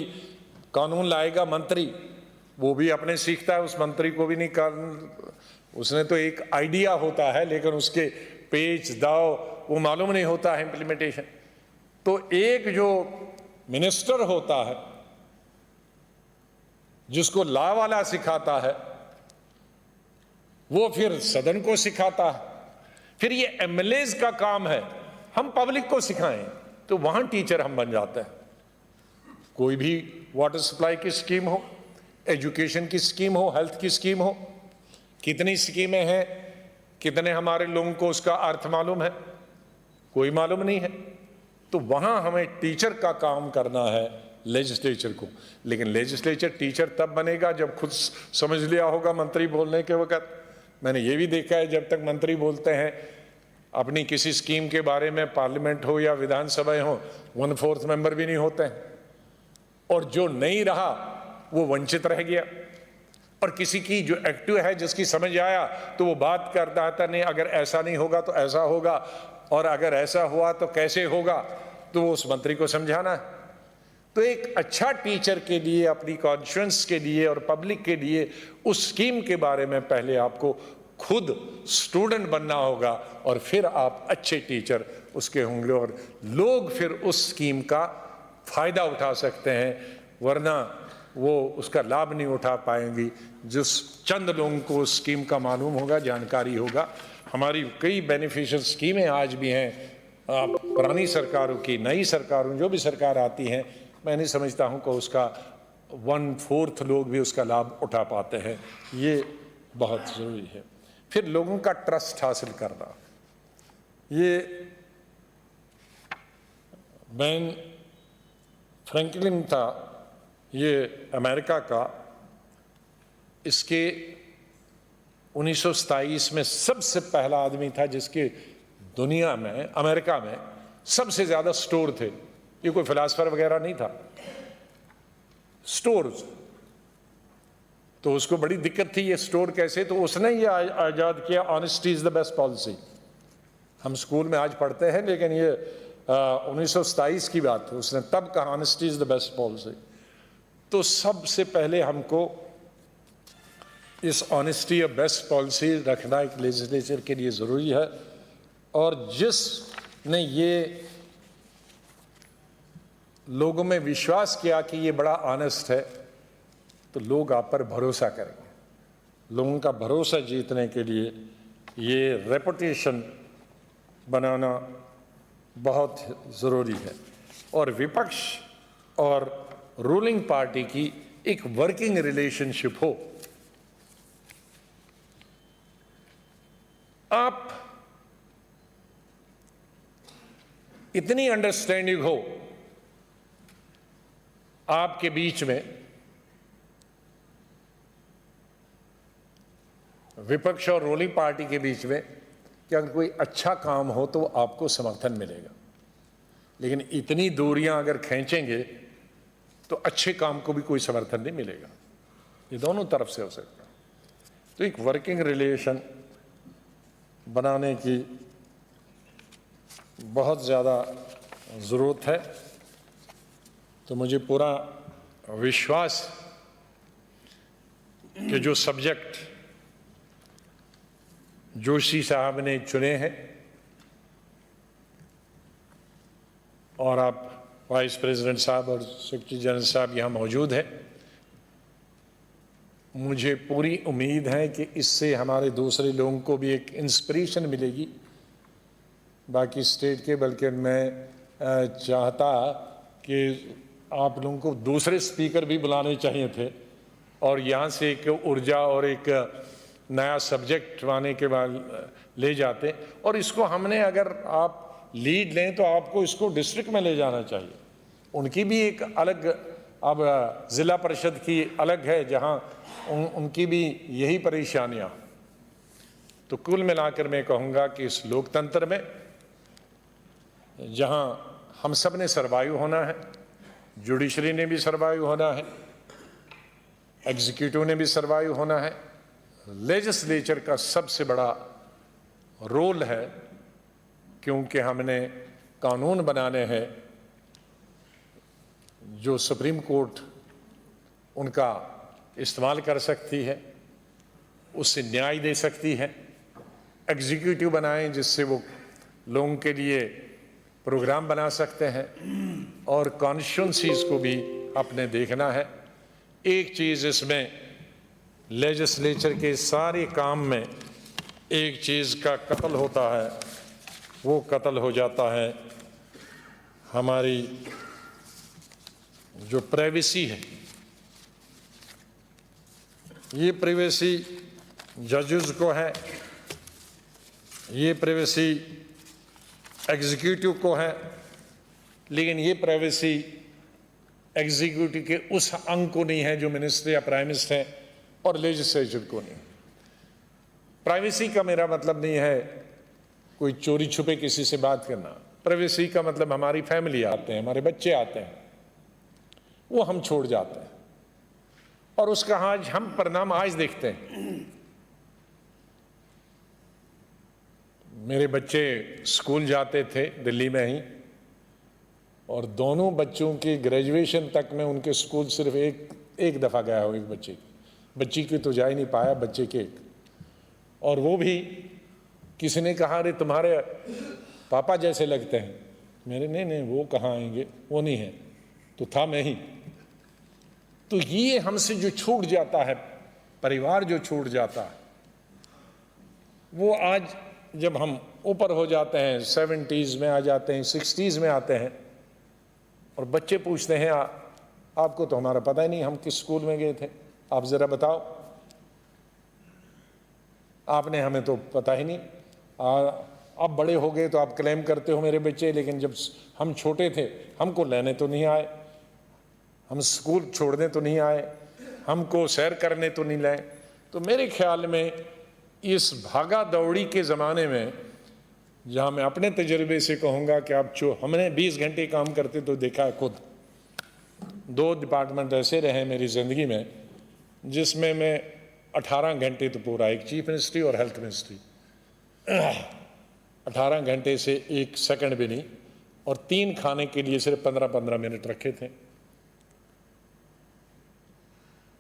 कानून लाएगा मंत्री, वो भी अपने सीखता है, उस मंत्री को भी नहीं कर, उसने तो एक आइडिया होता है लेकिन उसके पेच दाव वो मालूम नहीं होता है इंप्लीमेंटेशन। तो एक जो मिनिस्टर होता है जिसको लॉ वाला सिखाता है, वो फिर सदन को सिखाता है, फिर ये एमएलएज का काम है हम पब्लिक को सिखाएं, तो वहां टीचर हम बन जाते हैं। कोई भी वाटर सप्लाई की स्कीम हो, एजुकेशन की स्कीम हो, हेल्थ की स्कीम हो, कितनी स्कीमें हैं, कितने हमारे लोगों को उसका अर्थ मालूम है, कोई मालूम नहीं है। तो वहां हमें टीचर का काम करना है, लेजिस्लेचर को। लेकिन लेजिस्लेचर टीचर तब बनेगा जब खुद समझ लिया होगा मंत्री बोलने के वक्त। मैंने ये भी देखा है, जब तक मंत्री बोलते हैं अपनी किसी स्कीम के बारे में, पार्लियामेंट हो या विधानसभा हो, 1/4 मेंबर भी नहीं होते हैं, और जो नहीं रहा वो वंचित रह गया। और किसी की जो एक्टिव है, जिसकी समझ आया तो वो बात करता था, नहीं अगर ऐसा नहीं होगा तो ऐसा होगा, और अगर ऐसा हुआ तो कैसे होगा, तो वो उस मंत्री को समझाना है। तो एक अच्छा टीचर के लिए, अपनी कॉन्शियंस के लिए और पब्लिक के लिए उस स्कीम के बारे में पहले आपको खुद स्टूडेंट बनना होगा, और फिर आप अच्छे टीचर उसके होंगे, और लोग फिर उस स्कीम का फायदा उठा सकते हैं, वरना वो उसका लाभ नहीं उठा पाएंगी। जिस चंद लोगों को उस स्कीम का मालूम होगा, जानकारी होगा। हमारी कई बेनिफिशियल स्कीमें आज भी हैं, पुरानी सरकारों की, नई सरकारों, जो भी सरकार आती हैं, मैं नहीं समझता हूं कि उसका 1/4 लोग भी उसका लाभ उठा पाते हैं। ये बहुत ज़रूरी है। फिर लोगों का ट्रस्ट हासिल करना। ये बेन फ्रैंकलिन था, ये अमेरिका का, इसके 1927 में सबसे पहला आदमी था जिसके दुनिया में, अमेरिका में सबसे ज्यादा स्टोर थे। ये कोई फिलासफर वगैरह नहीं था, स्टोर्स। तो उसको बड़ी दिक्कत थी ये स्टोर कैसे, तो उसने ये आजाद किया, honesty is the best policy. हम स्कूल में आज पढ़ते हैं, लेकिन ये 1927 की बात है, उसने तब कहा honesty is the best policy. तो सबसे पहले हमको इस ऑनेस्टी और बेस्ट पॉलिसी रखना एक लेजिस्लेचर के लिए ज़रूरी है। और जिसने ये लोगों में विश्वास किया कि ये बड़ा ऑनेस्ट है, तो लोग आप पर भरोसा करेंगे। लोगों का भरोसा जीतने के लिए ये रेपुटेशन बनाना बहुत ज़रूरी है। और विपक्ष और रूलिंग पार्टी की एक वर्किंग रिलेशनशिप हो। आप इतनी अंडरस्टैंडिंग हो आपके बीच में, विपक्ष और रूलिंग पार्टी के बीच में, कि अगर कोई अच्छा काम हो तो आपको समर्थन मिलेगा, लेकिन इतनी दूरियां अगर खींचेंगे तो अच्छे काम को भी कोई समर्थन नहीं मिलेगा। ये दोनों तरफ से हो सकता है। तो एक वर्किंग रिलेशन बनाने की बहुत ज़्यादा ज़रूरत है। तो मुझे पूरा विश्वास कि जो सब्जेक्ट जोशी साहब ने चुने हैं, और आप वाइस प्रेसिडेंट साहब और सेक्रेटरी जनरल साहब यहाँ मौजूद हैं, मुझे पूरी उम्मीद है कि इससे हमारे दूसरे लोगों को भी एक इंस्पिरेशन मिलेगी बाकी स्टेट के। बल्कि मैं चाहता कि आप लोगों को दूसरे स्पीकर भी बुलाने चाहिए थे और यहाँ से एक ऊर्जा और एक नया सब्जेक्ट आने के बाद ले जाते। और इसको हमने, अगर आप लीड लें तो आपको इसको डिस्ट्रिक्ट में ले जाना चाहिए। उनकी भी एक अलग, अब ज़िला परिषद की अलग है जहाँ उनकी भी यही परेशानियाँ। तो कुल मिलाकर मैं कहूँगा कि इस लोकतंत्र में जहाँ हम सब ने सर्वाइव होना है, जुडिशरी ने भी सर्वाइव होना है, एग्जीक्यूटिव ने भी सर्वाइव होना है, लेजिस्लेचर का सबसे बड़ा रोल है, क्योंकि हमने कानून बनाने हैं जो सुप्रीम कोर्ट उनका इस्तेमाल कर सकती है, उससे न्याय दे सकती है। एग्जीक्यूटिव बनाएं जिससे वो लोगों के लिए प्रोग्राम बना सकते हैं, और कॉन्स्टिट्यूंसीज को भी अपने देखना है। एक चीज़ इसमें लेजिस्लेचर के सारे काम में एक चीज़ का कत्ल होता है, वो कत्ल हो जाता है हमारी जो प्राइवेसी है। ये प्राइवेसी जजेस को है, ये प्राइवेसी एग्जीक्यूटिव को है, लेकिन ये प्राइवेसी एग्जीक्यूटिव के उस अंग को नहीं है जो मिनिस्टर या प्राइम मिनिस्टर है, और लेजिस्लेचर को नहीं। प्राइवेसी का मेरा मतलब नहीं है कोई चोरी छुपे किसी से बात करना। प्राइवेसी का मतलब हमारी फैमिली आते हैं, हमारे बच्चे आते हैं, वो हम छोड़ जाते हैं, और उसका आज हम परिणाम आज देखते हैं। मेरे बच्चे स्कूल जाते थे दिल्ली में ही, और दोनों बच्चों की ग्रेजुएशन तक में उनके स्कूल सिर्फ एक दफ़ा गया हो। एक बच्ची की तो जा ही नहीं पाया, बच्चे के। और वो भी किसी ने कहा, अरे तुम्हारे पापा जैसे लगते हैं। मेरे नहीं, वो कहाँ आएंगे, वो नहीं है, तो था मैं ही। तो ये हमसे जो छूट जाता है, परिवार जो छूट जाता है, वो आज जब हम ऊपर हो जाते हैं, 70s में आ जाते हैं, 60s में आते हैं, और बच्चे पूछते हैं आपको तो हमारा पता ही नहीं, हम किस स्कूल में गए थे, आप ज़रा बताओ, आपने हमें तो पता ही नहीं। अब बड़े हो गए तो आप क्लेम करते हो मेरे बच्चे, लेकिन जब हम छोटे थे हमको लेने तो नहीं आए, हम स्कूल छोड़ने तो नहीं आए, हमको सैर करने तो नहीं लाए। तो मेरे ख्याल में इस भागा दौड़ी के ज़माने में, जहाँ मैं अपने तजुर्बे से कहूँगा कि आप हमने 20 घंटे काम करते तो देखा है खुद। 2 डिपार्टमेंट ऐसे रहे मेरी ज़िंदगी में जिसमें मैं 18 घंटे तो पूरा, एक चीफ मिनिस्ट्री और हेल्थ मिनिस्ट्री, 18 घंटे से 1 सेकंड भी नहीं, और 3 खाने के लिए सिर्फ 15-15 मिनट रखे थे।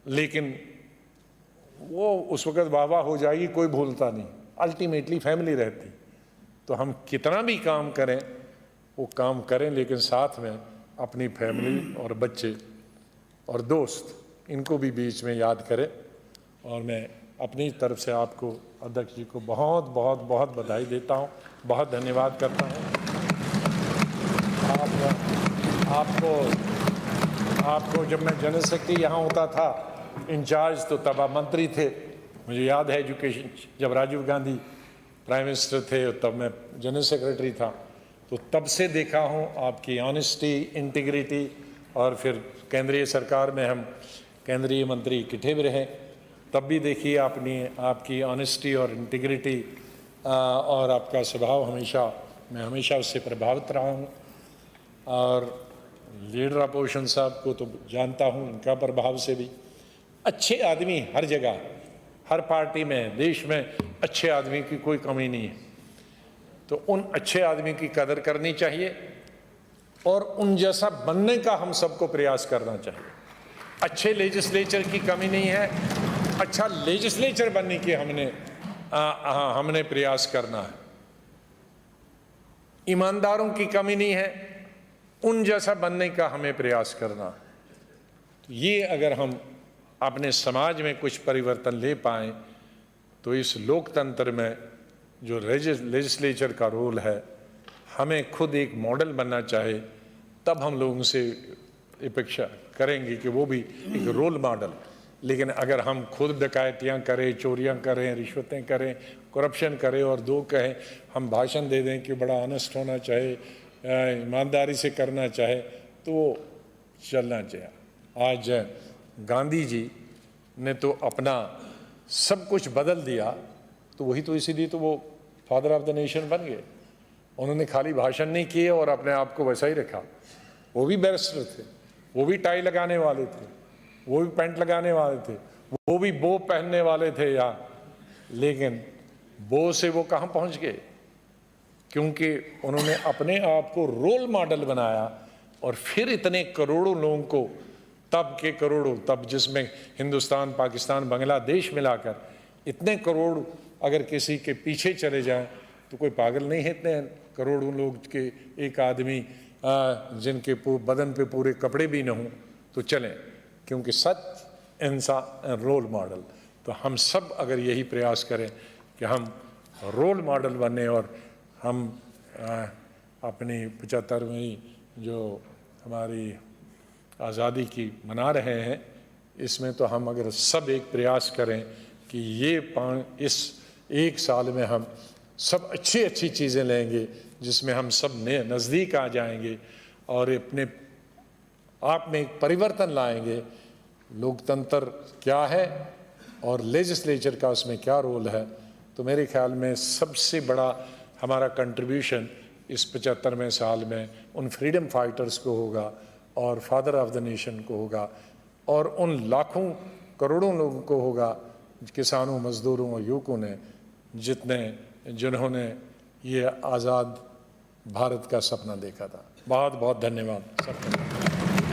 लेकिन वो उस वक़्त वाह हो जाएगी, कोई भूलता नहीं, अल्टीमेटली फैमिली रहती। तो हम कितना भी काम करें, वो काम करें, लेकिन साथ में अपनी फैमिली और बच्चे और दोस्त, इनको भी बीच में याद करें। और मैं अपनी तरफ से आपको, अध्यक्ष जी को बहुत बहुत बहुत बधाई देता हूँ, बहुत धन्यवाद करता हूँ। आपको आपको जब मैं जनरल सेक्रेटरी यहाँ होता था इंचार्ज, तो तब आप मंत्री थे। मुझे याद है एजुकेशन, जब राजीव गांधी प्राइम मिनिस्टर थे तब मैं जनरल सेक्रेटरी था। तो तब से देखा हूँ आपकी ऑनेस्टी, इंटीग्रिटी, और फिर केंद्रीय सरकार में हम केंद्रीय मंत्री इकट्ठे भी रहे, तब भी देखिए आपकी ऑनेस्टी और इंटीग्रिटी और आपका स्वभाव मैं हमेशा उससे प्रभावित रहा हूँ। और लीडर अपोजिशन साहब को तो जानता हूँ, इनका प्रभाव से भी। अच्छे आदमी हर जगह, हर पार्टी में, देश में अच्छे आदमी की कोई कमी नहीं है। तो उन अच्छे आदमी की कदर करनी चाहिए और उन जैसा बनने का हम सबको प्रयास करना चाहिए। अच्छे लेजिस्लेचर की कमी नहीं है, अच्छा लेजिस्लेचर बनने की हमने प्रयास करना है। ईमानदारों की कमी नहीं है, उन जैसा बनने का हमें प्रयास करना है। तो ये अगर हम अपने समाज में कुछ परिवर्तन ले पाएं तो इस लोकतंत्र में जो लेजिस्लेचर का रोल है, हमें खुद एक मॉडल बनना चाहे, तब हम लोगों से अपेक्षा करेंगे कि वो भी एक रोल मॉडल। लेकिन अगर हम खुद डकैतियाँ करें, चोरियाँ करें, रिश्वतें करें, करप्शन करें और दो कहें, हम भाषण दे दें कि बड़ा ऑनेस्ट होना चाहे, ईमानदारी से करना चाहे, तो वो चलना चाहिए। आज गांधी जी ने तो अपना सब कुछ बदल दिया, तो वही तो इसीलिए तो वो फादर ऑफ द नेशन बन गए। उन्होंने खाली भाषण नहीं किए और अपने आप को वैसा ही रखा। वो भी बैरिस्टर थे, वो भी टाई लगाने वाले थे, वो भी पैंट लगाने वाले थे, वो भी बो पहनने वाले थे यहाँ, लेकिन बो से वो कहाँ पहुँच गए? क्योंकि उन्होंने अपने आप को रोल मॉडल बनाया और फिर इतने करोड़ों लोगों को, तब के करोड़ों, तब जिसमें हिंदुस्तान, पाकिस्तान, बांग्लादेश मिलाकर इतने करोड़ अगर किसी के पीछे चले जाएं तो कोई पागल नहीं है इतने करोड़ों लोग के एक आदमी जिनके बदन पे पूरे कपड़े भी न हों तो चलें, क्योंकि सच इंसान रोल मॉडल। तो हम सब अगर यही प्रयास करें कि हम रोल मॉडल बने और हम अपनी 75वीं जो हमारी आज़ादी की मना रहे हैं, इसमें तो हम अगर सब एक प्रयास करें कि इस एक साल में हम सब अच्छी चीज़ें लेंगे जिसमें हम सब नज़दीक आ जाएंगे और अपने आप में एक परिवर्तन लाएंगे। लोकतंत्र क्या है और लेजिस्लेचर का उसमें क्या रोल है, तो मेरे ख्याल में सबसे बड़ा हमारा कंट्रीब्यूशन इस 75वें साल में उन फ्रीडम फाइटर्स को होगा और फादर ऑफ द नेशन को होगा और उन लाखों करोड़ों लोगों को होगा, किसानों, मजदूरों और युवकों ने जिन्होंने ये आज़ाद भारत का सपना देखा था। बहुत बहुत धन्यवाद सबको।